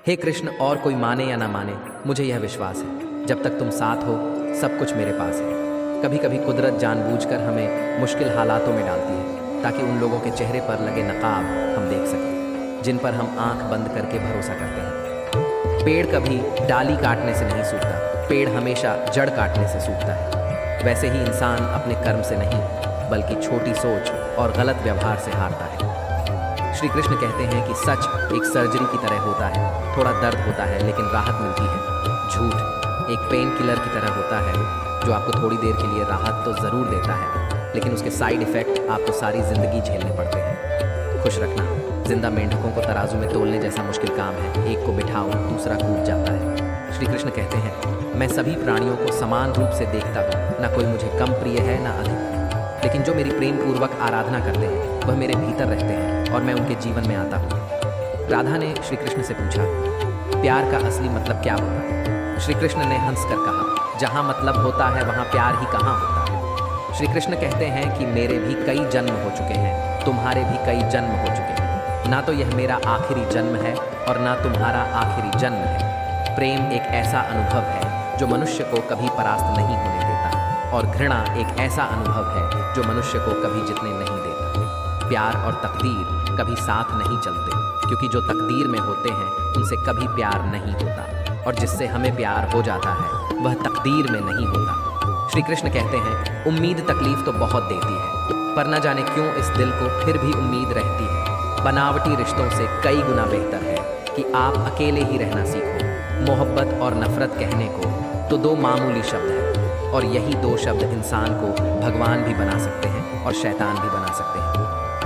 हे कृष्ण, और कोई माने या ना माने, मुझे यह विश्वास है जब तक तुम साथ हो सब कुछ मेरे पास है। कभी कभी कुदरत जानबूझकर हमें मुश्किल हालातों में डालती है ताकि उन लोगों के चेहरे पर लगे नकाब हम देख सकें जिन पर हम आंख बंद करके भरोसा करते हैं। पेड़ कभी डाली काटने से नहीं सूखता, पेड़ हमेशा जड़ काटने से सूखता है। वैसे ही इंसान अपने कर्म से नहीं बल्कि छोटी सोच और गलत व्यवहार से हारता है। श्री कृष्ण कहते हैं कि सच एक सर्जरी की तरह होता है, थोड़ा दर्द होता है लेकिन राहत मिलती है। झूठ एक पेन किलर की तरह होता है जो आपको थोड़ी देर के लिए राहत तो ज़रूर देता है लेकिन उसके साइड इफ़ेक्ट आपको सारी ज़िंदगी झेलने पड़ते हैं। खुश रखना जिंदा मेंढकों को तराजू में तोलने जैसा मुश्किल काम है। एक को बिठाओ दूसरा कूद जाता है। श्री कृष्ण कहते हैं, मैं सभी प्राणियों को समान रूप से देखता हूँ, ना कोई मुझे कम प्रिय है ना अधिक, लेकिन जो मेरी प्रेम पूर्वक आराधना करते हैं वह मेरे भीतर रहते हैं और मैं उनके जीवन में आता हूँ। राधा ने श्री कृष्ण से पूछा, प्यार का असली मतलब क्या होता है? श्री कृष्ण ने हंसकर कहा, जहाँ मतलब होता है वहाँ प्यार ही कहाँ होता है। श्री कृष्ण कहते हैं कि मेरे भी कई जन्म हो चुके हैं, तुम्हारे भी कई जन्म हो चुके हैं। ना तो यह मेरा आखिरी जन्म है और ना तुम्हारा आखिरी जन्म है। प्रेम एक ऐसा अनुभव है जो मनुष्य को कभी परास्त नहीं होने देता और घृणा एक ऐसा अनुभव है जो मनुष्य को कभी जीतने नहीं देता। प्यार और तकदीर कभी साथ नहीं चलते क्योंकि जो तकदीर में होते हैं उनसे कभी प्यार नहीं होता और जिससे हमें प्यार हो जाता है वह तकदीर में नहीं होता। श्री कृष्ण कहते हैं, उम्मीद तकलीफ तो बहुत देती है पर न जाने क्यों इस दिल को फिर भी उम्मीद रहती है। बनावटी रिश्तों से कई गुना बेहतर है कि आप अकेले ही रहना सीखो। मोहब्बत और नफरत कहने को तो दो मामूली शब्द हैं और यही दो शब्द इंसान को भगवान भी बना सकते हैं और शैतान भी बना सकते हैं।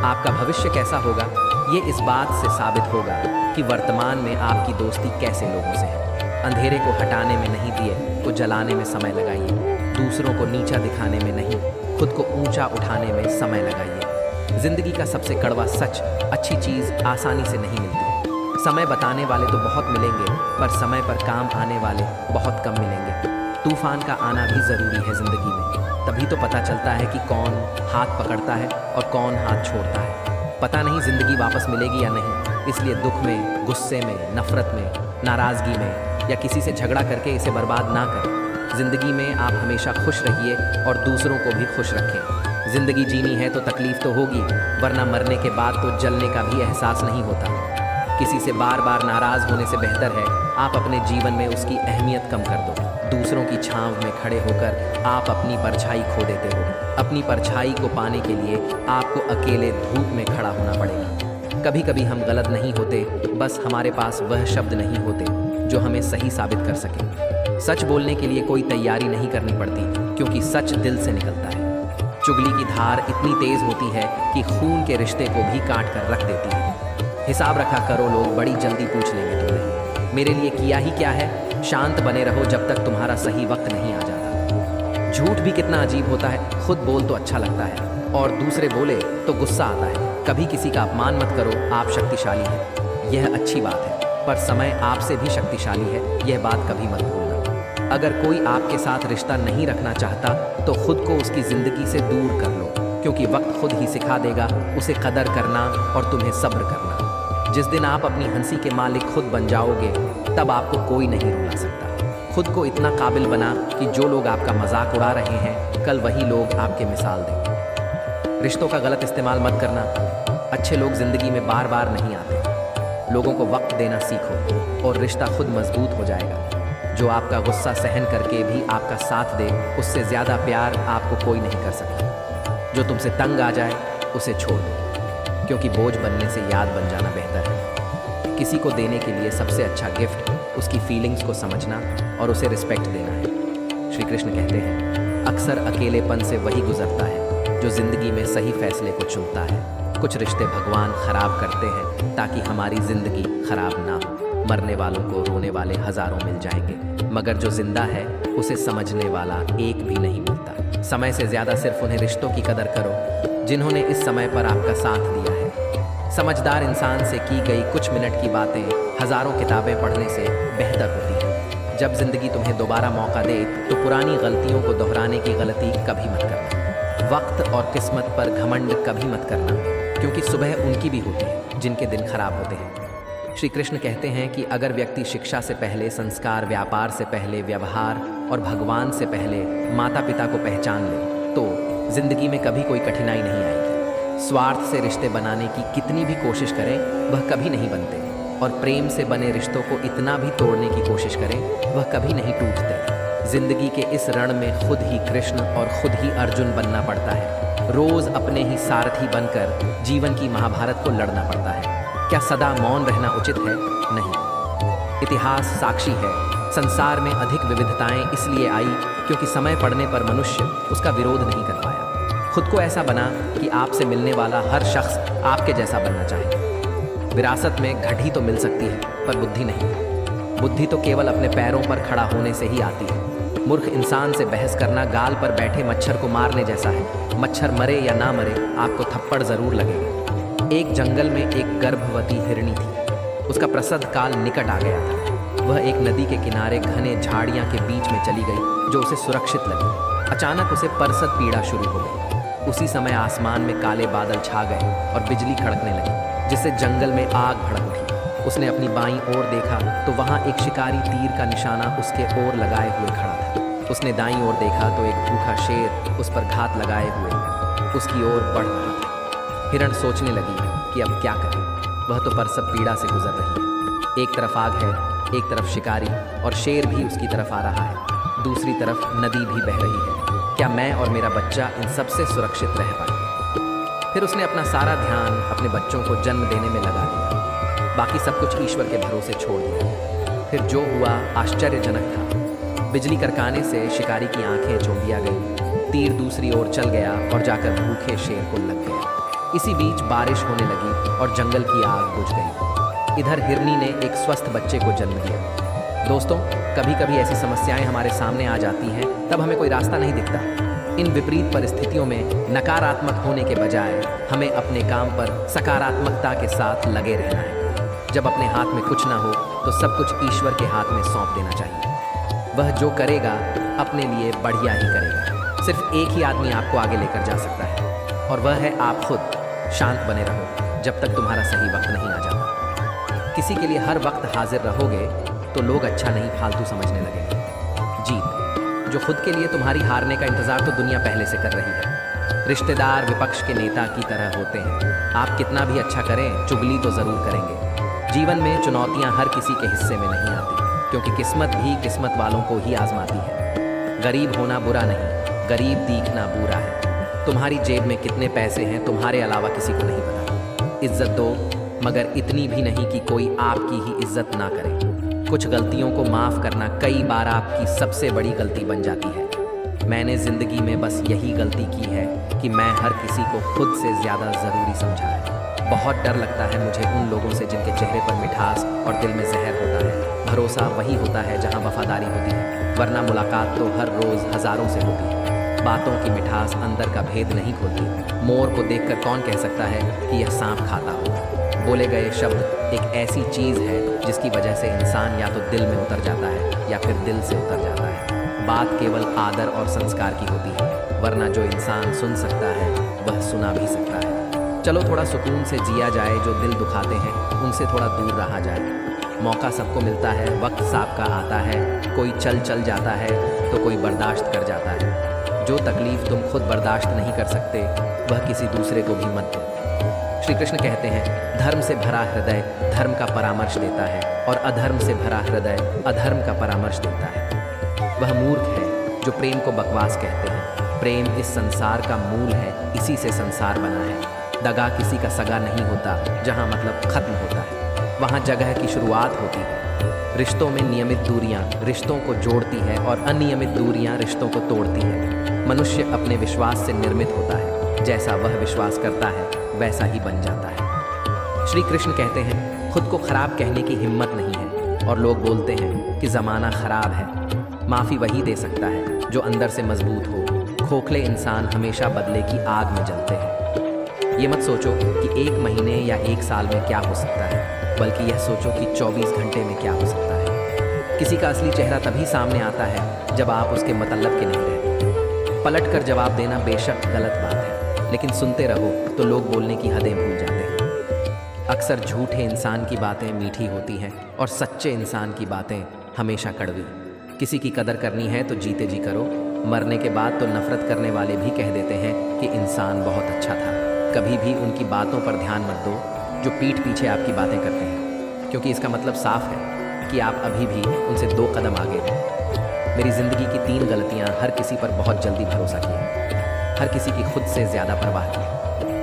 आपका भविष्य कैसा होगा ये इस बात से साबित होगा कि वर्तमान में आपकी दोस्ती कैसे लोगों से है। अंधेरे को हटाने में नहीं दिए को जलाने में समय लगाइए। दूसरों को नीचा दिखाने में नहीं, खुद को ऊंचा उठाने में समय लगाइए। जिंदगी का सबसे कड़वा सच, अच्छी चीज़ आसानी से नहीं मिलती। समय बताने वाले तो बहुत मिलेंगे पर समय पर काम आने वाले बहुत कम मिलेंगे। तूफान का आना भी ज़रूरी है ज़िंदगी में, तभी तो पता चलता है कि कौन हाथ पकड़ता है और कौन हाथ छोड़ता है। पता नहीं ज़िंदगी वापस मिलेगी या नहीं, इसलिए दुख में, गुस्से में, नफ़रत में, नाराज़गी में या किसी से झगड़ा करके इसे बर्बाद ना करें। ज़िंदगी में आप हमेशा खुश रहिए और दूसरों को भी खुश रखें। ज़िंदगी जीनी है तो तकलीफ़ तो होगी, वरना मरने के बाद तो जलने का भी एहसास नहीं होता। किसी से बार बार नाराज़ होने से बेहतर है आप अपने जीवन में उसकी अहमियत कम कर दो। दूसरों की छांव में खड़े होकर आप अपनी परछाई खो देते हो। अपनी परछाई को पाने के लिए आपको अकेले धूप में खड़ा होना पड़ेगा। कभी कभी हम गलत नहीं होते, बस हमारे पास वह शब्द नहीं होते जो हमें सही साबित कर सके। सच बोलने के लिए कोई तैयारी नहीं करनी पड़ती क्योंकि सच दिल से निकलता है। चुगली की धार इतनी तेज होती है कि खून के रिश्ते को भी काट कर रख देती है। हिसाब रखा करो, लोग बड़ी जल्दी पूछ लेंगे तुमने मेरे लिए किया ही क्या है। शांत बने रहो जब तक तुम्हारा सही वक्त नहीं आ जाता। झूठ भी कितना अजीब होता है, खुद बोल तो अच्छा लगता है और दूसरे बोले तो गुस्सा आता है। कभी किसी का अपमान मत करो, आप शक्तिशाली हैं, यह अच्छी बात है, पर समय आपसे भी शक्तिशाली है, यह बात कभी मत भूलना। अगर कोई आपके साथ रिश्ता नहीं रखना चाहता तो खुद को उसकी ज़िंदगी से दूर कर लो क्योंकि वक्त खुद ही सिखा देगा उसे कदर करना और तुम्हें सब्र करना। जिस दिन आप अपनी हंसी के मालिक खुद बन जाओगे तब आपको कोई नहीं रुला सकता। खुद को इतना काबिल बना कि जो लोग आपका मजाक उड़ा रहे हैं कल वही लोग आपके मिसाल देंगे। रिश्तों का गलत इस्तेमाल मत करना। अच्छे लोग ज़िंदगी में बार बार नहीं आते। लोगों को वक्त देना सीखो और रिश्ता खुद मजबूत हो जाएगा। जो आपका गुस्सा सहन करके भी आपका साथ दे उससे ज़्यादा प्यार आपको कोई नहीं कर सकता। जो तुमसे तंग आ जाए उसे छोड़ दो क्योंकि बोझ बनने से याद बन जाना बेहतर है। किसी को देने के लिए सबसे अच्छा गिफ्ट उसकी फीलिंग्स को समझना और उसे रिस्पेक्ट देना है। श्री कृष्ण कहते हैं, अक्सर अकेलेपन से वही गुजरता है जो ज़िंदगी में सही फैसले को चुनता है। कुछ रिश्ते भगवान खराब करते हैं ताकि हमारी ज़िंदगी खराब ना हो। मरने वालों को रोने वाले हज़ारों मिल जाएंगे मगर जो जिंदा है उसे समझने वाला एक भी नहीं मिलता। समय से ज़्यादा सिर्फ उन्हें रिश्तों की कदर करो जिन्होंने इस समय पर आपका साथ दिया है। समझदार इंसान से की गई कुछ मिनट की बातें हज़ारों किताबें पढ़ने से बेहतर होती हैं। जब ज़िंदगी तुम्हें दोबारा मौका दे तो पुरानी गलतियों को दोहराने की गलती कभी मत करना। वक्त और किस्मत पर घमंड कभी मत करना क्योंकि सुबह उनकी भी होती है जिनके दिन खराब होते हैं। श्री कृष्ण कहते हैं कि अगर व्यक्ति शिक्षा से पहले संस्कार, व्यापार से पहले व्यवहार और भगवान से पहले माता पिता को पहचान ले तो जिंदगी में कभी कोई कठिनाई नहीं आएगी। स्वार्थ से रिश्ते बनाने की कितनी भी कोशिश करें वह कभी नहीं बनते, और प्रेम से बने रिश्तों को इतना भी तोड़ने की कोशिश करें वह कभी नहीं टूटते। जिंदगी के इस रण में खुद ही कृष्ण और खुद ही अर्जुन बनना पड़ता है। रोज अपने ही सारथी बनकर जीवन की महाभारत को लड़ना पड़ता है। क्या सदा मौन रहना उचित है? नहीं। इतिहास साक्षी है, संसार में अधिक विविधताएं इसलिए आई क्योंकि समय पड़ने पर मनुष्य उसका विरोध नहीं कर पाया। खुद को ऐसा बना कि आपसे मिलने वाला हर शख्स आपके जैसा बनना चाहे। विरासत में घड़ी तो मिल सकती है पर बुद्धि नहीं। बुद्धि तो केवल अपने पैरों पर खड़ा होने से ही आती है। मूर्ख इंसान से बहस करना गाल पर बैठे मच्छर को मारने जैसा है। मच्छर मरे या ना मरे आपको थप्पड़ जरूर लगेगा। एक जंगल में एक गर्भवती हिरणी थी। उसका प्रसव काल निकट आ गया था। वह एक नदी के किनारे घने झाड़ियां के बीच में चली गई जो उसे सुरक्षित लगी। अचानक उसे प्रसव पीड़ा शुरू हो गई। उसी समय आसमान में काले बादल छा गए और बिजली खड़कने लगी, जिससे जंगल में आग भड़क उठी। उसने अपनी बाईं ओर देखा तो वहां एक शिकारी तीर का निशाना उसके ओर लगाए हुए खड़ा था। उसने दाईं ओर देखा तो एक भूखा शेर उस पर घात लगाए हुए उसकी ओर बढ़ रहा था। हिरण सोचने लगी कि अब क्या करे। वह तो प्रसव पीड़ा से गुजर रही है। एक तरफ आग है, एक तरफ शिकारी, और शेर भी उसकी तरफ आ रहा है। दूसरी तरफ नदी भी बह रही है। क्या मैं और मेरा बच्चा इन सबसे सुरक्षित रह पाए? फिर उसने अपना सारा ध्यान अपने बच्चों को जन्म देने में लगा दिया। बाकी सब कुछ ईश्वर के भरोसे छोड़ दिया। फिर जो हुआ आश्चर्यजनक था। बिजली करकाने से शिकारी की आंखें चौंधिया गई। तीर दूसरी ओर चल गया और जाकर भूखे शेर को लग गया। इसी बीच बारिश होने लगी और जंगल की आग बुझ गई। इधर हिरनी ने एक स्वस्थ बच्चे को जन्म दिया। दोस्तों, कभी कभी ऐसी समस्याएं हमारे सामने आ जाती हैं, तब हमें कोई रास्ता नहीं दिखता। इन विपरीत परिस्थितियों में नकारात्मक होने के बजाय हमें अपने काम पर सकारात्मकता के साथ लगे रहना है। जब अपने हाथ में कुछ ना हो तो सब कुछ ईश्वर के हाथ में सौंप देना चाहिए। वह जो करेगा अपने लिए बढ़िया ही करेगा। सिर्फ एक ही आदमी आपको आगे लेकर जा सकता है और वह है आप खुद। शांत बने रहो जब तक तुम्हारा सही वक्त नहीं आ जाता। किसी के लिए हर वक्त हाजिर रहोगे तो लोग अच्छा नहीं फालतू समझने लगेंगे। जीत जो खुद के लिए तुम्हारी हारने का इंतजार तो दुनिया पहले से कर रही है। रिश्तेदार विपक्ष के नेता की तरह होते हैं। आप कितना भी अच्छा करें, चुगली तो जरूर करेंगे। जीवन में चुनौतियां हर किसी के हिस्से में नहीं आती, क्योंकि किस्मत भी किस्मत वालों को ही आजमाती है। गरीब होना बुरा नहीं, गरीब दिखना बुरा है। तुम्हारी जेब में कितने पैसे हैं तुम्हारे अलावा किसी को नहीं पता। इज्जत दो, मगर इतनी भी नहीं कि कोई आपकी ही इज्जत ना करे। कुछ गलतियों को माफ़ करना कई बार आपकी सबसे बड़ी गलती बन जाती है। मैंने ज़िंदगी में बस यही गलती की है कि मैं हर किसी को खुद से ज़्यादा ज़रूरी समझा है। बहुत डर लगता है मुझे उन लोगों से जिनके चेहरे पर मिठास और दिल में जहर होता है। भरोसा वही होता है जहाँ वफादारी होती है, वरना मुलाकात तो हर रोज़ हज़ारों से होती है। बातों की मिठास अंदर का भेद नहीं खोलती। मोर को देखकर कौन कह सकता है कि यह सांप खाता हो? बोले गए शब्द एक ऐसी चीज़ है जिसकी वजह से इंसान या तो दिल में उतर जाता है या फिर दिल से उतर जाता है। बात केवल आदर और संस्कार की होती है, वरना जो इंसान सुन सकता है वह सुना भी सकता है। चलो थोड़ा सुकून से जिया जाए। जो दिल दुखाते हैं उनसे थोड़ा दूर रहा जाए। मौका सबको मिलता है, वक्त सबका आता है। कोई चल जाता है तो कोई बर्दाश्त कर जाता है। जो तकलीफ तुम खुद बर्दाश्त नहीं कर सकते वह किसी दूसरे को भी मत दो। श्री कृष्ण कहते हैं, धर्म से भरा हृदय धर्म का परामर्श देता है और अधर्म से भरा हृदय अधर्म का परामर्श देता है। वह मूर्ख है जो प्रेम को बकवास कहते हैं। प्रेम इस संसार का मूल है, इसी से संसार बना है। दगा किसी का सगा नहीं होता। जहाँ मतलब खत्म होता है वहाँ जगह की शुरुआत होती है। रिश्तों में नियमित दूरियां रिश्तों को जोड़ती है और अनियमित दूरियां रिश्तों को तोड़ती है। मनुष्य अपने विश्वास से निर्मित होता है। जैसा वह विश्वास करता है वैसा ही बन जाता है। श्री कृष्ण कहते हैं, खुद को खराब कहने की हिम्मत नहीं है और लोग बोलते हैं कि ज़माना खराब है। माफ़ी वही दे सकता है जो अंदर से मजबूत हो। खोखले इंसान हमेशा बदले की आग में जलते हैं। ये मत सोचो कि 1 महीने या 1 साल में क्या हो सकता है, बल्कि यह सोचो कि 24 घंटे में क्या हो सकता है। किसी का असली चेहरा तभी सामने आता है जब आप उसके मतलब के नहीं रहते। पलट कर जवाब देना बेशक गलत बात है, लेकिन सुनते रहो तो लोग बोलने की हदें भूल जाते हैं। अक्सर झूठे इंसान की बातें मीठी होती हैं और सच्चे इंसान की बातें हमेशा कड़वी। किसी की कदर करनी है तो जीते जी करो, मरने के बाद तो नफरत करने वाले भी कह देते हैं कि इंसान बहुत अच्छा था। कभी भी उनकी बातों पर ध्यान मत दो जो पीठ पीछे आपकी बातें करते हैं, क्योंकि इसका मतलब साफ है कि आप अभी भी उनसे 2 कदम आगे हो। मेरी ज़िंदगी की 3 गलतियाँ: हर किसी पर बहुत जल्दी भरोसा किया, हर किसी की खुद से ज़्यादा परवाह की,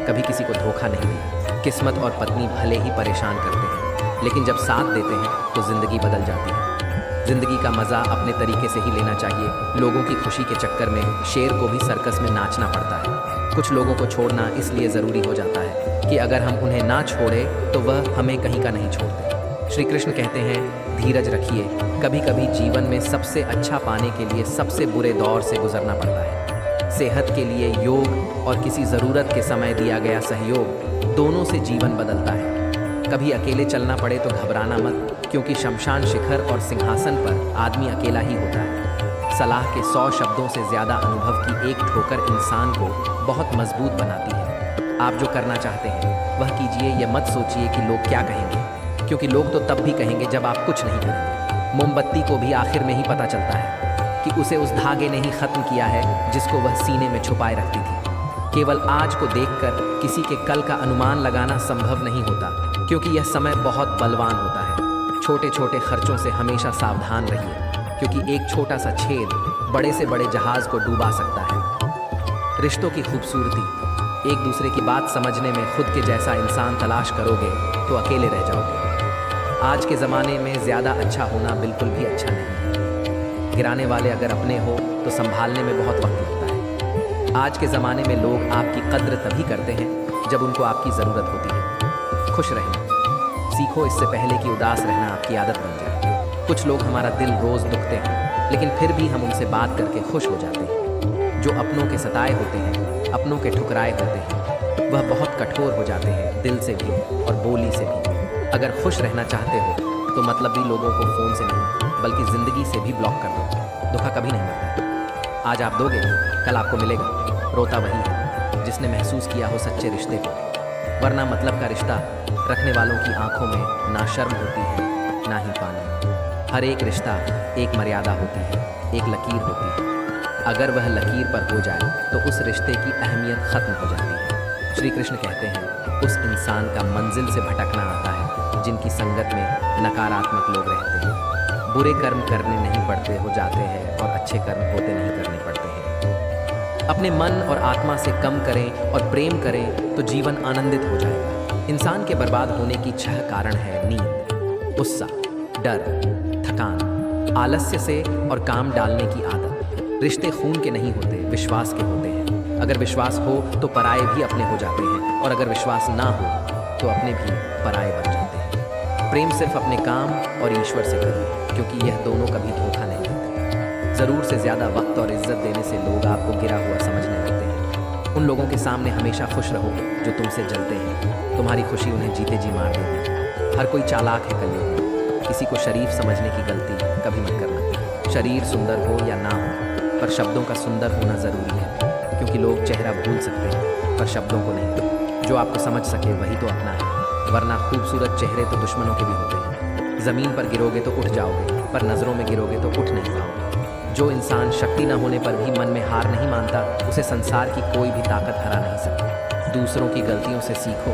कभी किसी को धोखा नहीं दिया। किस्मत और पत्नी भले ही परेशान करते हैं, लेकिन जब साथ देते हैं तो ज़िंदगी बदल जाती है। ज़िंदगी का मज़ा अपने तरीके से ही लेना चाहिए। लोगों की खुशी के चक्कर में शेर को भी सर्कस में नाचना पड़ता है। कुछ लोगों को छोड़ना इसलिए ज़रूरी हो जाता है कि अगर हम उन्हें ना छोड़े तो वह हमें कहीं का नहीं छोड़ते। श्री कृष्ण कहते हैं, धीरज रखिए, कभी कभी जीवन में सबसे अच्छा पाने के लिए सबसे बुरे दौर से गुजरना पड़ता है। सेहत के लिए योग और किसी ज़रूरत के समय दिया गया सहयोग, दोनों से जीवन बदलता है। कभी अकेले चलना पड़े तो घबराना मत, क्योंकि शमशान शिखर और सिंहासन पर आदमी अकेला ही होता है। सलाह के 100 शब्दों से ज़्यादा अनुभव की एक ठोकर इंसान को बहुत मजबूत बनाती है। आप जो करना चाहते हैं वह कीजिए, यह मत सोचिए कि लोग क्या कहेंगे, क्योंकि लोग तो तब भी कहेंगे जब आप कुछ नहीं करेंगे। मोमबत्ती को भी आखिर में ही पता चलता है कि उसे उस धागे ने ही ख़त्म किया है जिसको वह सीने में छुपाए रखती थी। केवल आज को देखकर किसी के कल का अनुमान लगाना संभव नहीं होता, क्योंकि यह समय बहुत बलवान होता है। छोटे छोटे खर्चों से हमेशा सावधान रहिए, क्योंकि एक छोटा सा छेद बड़े से बड़े जहाज़ को डूबा सकता है। रिश्तों की खूबसूरती: एक दूसरे की बात समझने में खुद के जैसा इंसान तलाश करोगे तो अकेले रह जाओगे। आज के ज़माने में ज़्यादा अच्छा होना बिल्कुल भी अच्छा नहीं है। गिराने वाले अगर अपने हो तो संभालने में बहुत वक्त लगता है। आज के ज़माने में लोग आपकी कद्र तभी करते हैं जब उनको आपकी ज़रूरत होती है। खुश रहना सीखो, इससे पहले कि उदास रहना आपकी आदत बन जाए। कुछ लोग हमारा दिल रोज़ दुखते हैं, लेकिन फिर भी हम उनसे बात करके खुश हो जाते हैं। जो अपनों के सताए होते हैं, अपनों के ठुकराए होते हैं, वह बहुत कठोर हो जाते हैं, दिल से भी और बोली से भी। अगर खुश रहना चाहते हो तो मतलबी लोगों को फ़ोन से नहीं बल्कि ज़िंदगी से भी ब्लॉक कर दो। धोखा कभी नहीं मिलता। आज आप दोगे, कल आपको मिलेगा। रोता वही है जिसने महसूस किया हो सच्चे रिश्ते को, वरना मतलब का रिश्ता रखने वालों की आंखों में ना शर्म होती है ना ही पानी। हर एक रिश्ता एक मर्यादा होती है, एक लकीर होती है। अगर वह लकीर पर हो जाए तो उस रिश्ते की अहमियत ख़त्म हो जाती है। श्री कृष्ण कहते हैं, उस इंसान का मंजिल से भटकना आता है जिनकी संगत में नकारात्मक लोग रहते हैं। बुरे कर्म करने नहीं पड़ते हो जाते हैं और अच्छे कर्म होते नहीं करने पड़ते हैं। अपने मन और आत्मा से कम करें और प्रेम करें तो जीवन आनंदित हो जाएगा। इंसान के बर्बाद होने की 6 कारण है: नींद, गुस्सा, डर, थकान, आलस्य से और काम डालने की आदत। रिश्ते खून के नहीं होते, विश्वास के होते हैं। अगर विश्वास हो तो पराये भी अपने हो जाते हैं, और अगर विश्वास ना हो तो अपने भी पराये बन जाते हैं। प्रेम सिर्फ अपने काम और ईश्वर से करो, क्योंकि यह दोनों कभी धोखा नहीं देते। ज़रूर से ज़्यादा वक्त और इज्जत देने से लोग आपको गिरा हुआ समझने लगते हैं। उन लोगों के सामने हमेशा खुश रहो जो तुमसे जलते हैं। तुम्हारी खुशी उन्हें जीते जी मार देगी। हर कोई चालाक है कलयुग में। किसी को शरीफ समझने की गलती कभी मत करना। शरीर सुंदर हो या ना हो, पर शब्दों का सुंदर होना ज़रूरी है, क्योंकि लोग चेहरा भूल सकते हैं पर शब्दों को नहीं। जो आपको समझ सके वही तो अपना है, वरना खूबसूरत चेहरे तो दुश्मनों के भी होते हैं। ज़मीन पर गिरोगे तो उठ जाओगे, पर नज़रों में गिरोगे तो उठ नहीं पाओगे। जो इंसान शक्ति न होने पर भी मन में हार नहीं मानता, उसे संसार की कोई भी ताकत हरा नहीं सकती। दूसरों की गलतियों से सीखो,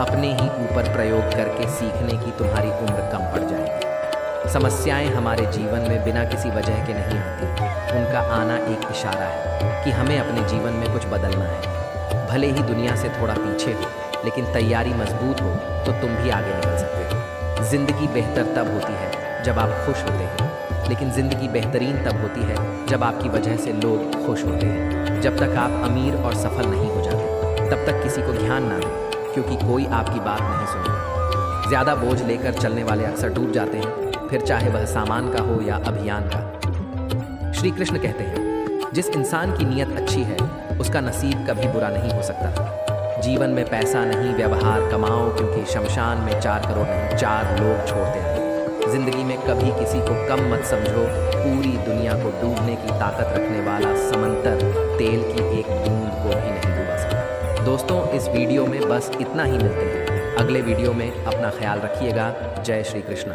अपने ही ऊपर प्रयोग करके सीखने की तुम्हारी उम्र कम पड़ जाएगी। समस्याएं हमारे जीवन में बिना किसी वजह के नहीं आती। उनका आना एक इशारा है कि हमें अपने जीवन में कुछ बदलना है। भले ही दुनिया से थोड़ा पीछे हो, लेकिन तैयारी मजबूत हो तो तुम भी आगे निकल सकते हो। ज़िंदगी बेहतर तब होती है जब आप खुश होते हैं, लेकिन ज़िंदगी बेहतरीन तब होती है जब आपकी वजह से लोग खुश होते हैं। जब तक आप अमीर और सफल नहीं हो जाते, तब तक किसी को ध्यान ना दें, क्योंकि कोई आपकी बात नहीं सुनेगा। ज़्यादा बोझ लेकर चलने वाले अक्सर डूब जाते हैं, फिर चाहे वह सामान का हो या अभियान का। श्री कृष्ण कहते हैं, जिस इंसान की नीयत अच्छी है उसका नसीब कभी बुरा नहीं हो सकता। जीवन में पैसा नहीं, व्यवहार कमाओ, क्योंकि शमशान में 4 करोड़ नहीं 4 लोग छोड़ते हैं। जिंदगी में कभी किसी को कम मत समझो। पूरी दुनिया को डूबने की ताकत रखने वाला समंदर तेल की एक बूंद को भी नहीं डुबा सकता। दोस्तों, इस वीडियो में बस इतना ही। मिलते हैं अगले वीडियो में अपना ख्याल रखिएगा। जय श्री कृष्ण।